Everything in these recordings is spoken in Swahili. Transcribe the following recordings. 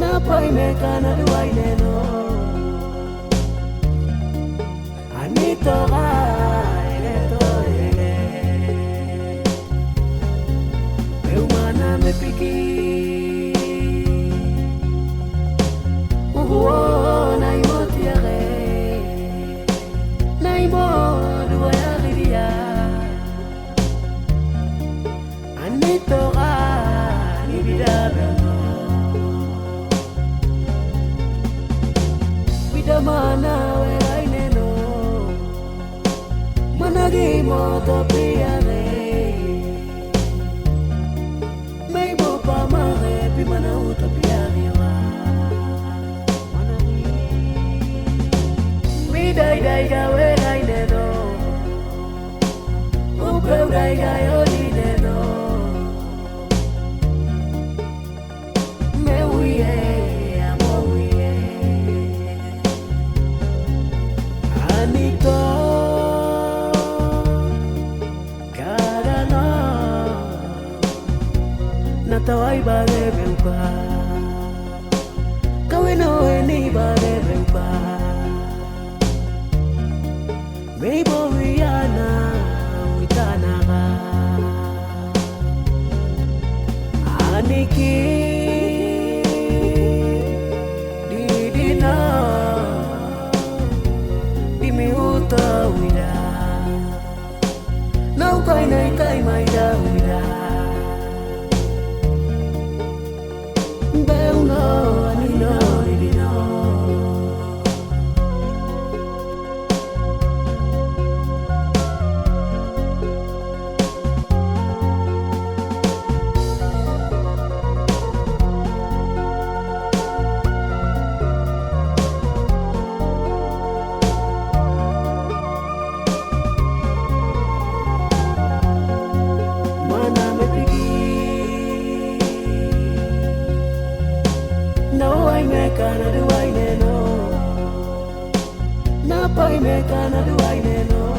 na pai me kana duai ne no anito ga ere to ere me humana me piki na imo tiare na imo duai agiria anito ga ni vida mana we aine no managi mo to piare mai bo pa ma re pi mana u to piare wa managi mi dai dai ga we aine no u pe dai ga yo di ne no me wi Anito Karana Natawai bare beupa Kaweno eni bare beupa Meibo wiana witanaga Aniki Didina Miuta wida Nau kai nai kai mai da wida Beu no ani no ni no Kana do I know? Na pai me kana do I know?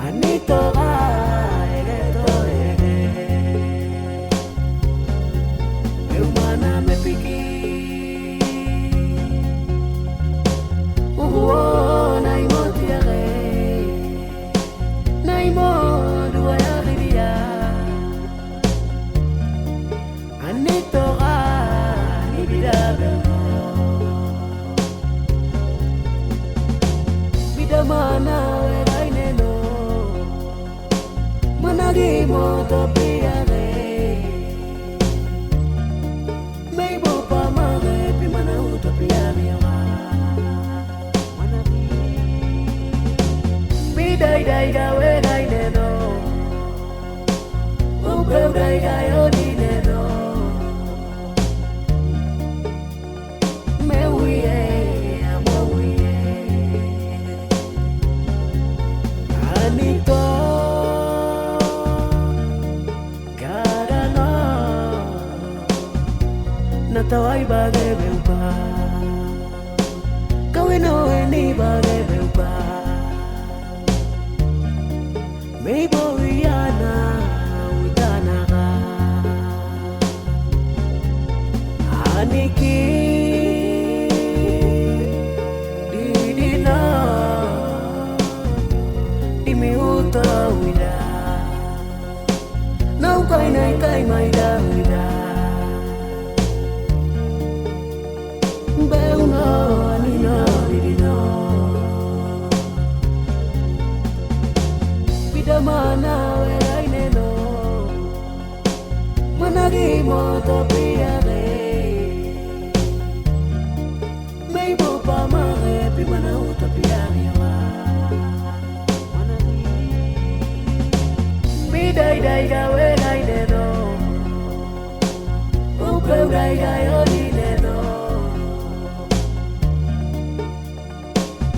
Anito ga ere to ere. Eu mana me piki. Na imo tiare. Na imo do I agiria. Anito mana we aine no managi mo to piare mai bo pa ma re pi mana u to piare wa managi mi dai dai ga we aine no u pe dai ga yo di ne no me wi Anito Karana Natawai bare beupa Kaweno eni bare beupa Meibo wiana witanaga Aniki Didina Miuta wida Nau kai nai kai mai da wida Beu no ani no di no Vida mana we aine no Managi mo to piare Mei bo pa ma re pi mana u to piare wa Dai dai ga we dai ne no U pe dai ga yo di ne no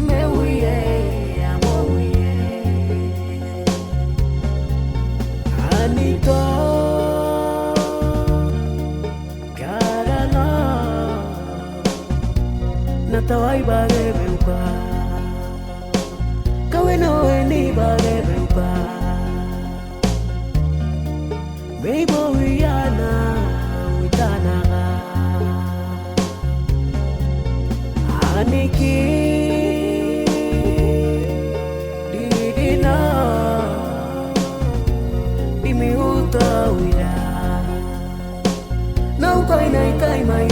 Me wi amo wi Anito Karana Natawai bare beupa Kaweno eni bare beupa Meibo wiana tanaga aniki didina dimi uta wira nau kai nai kai mai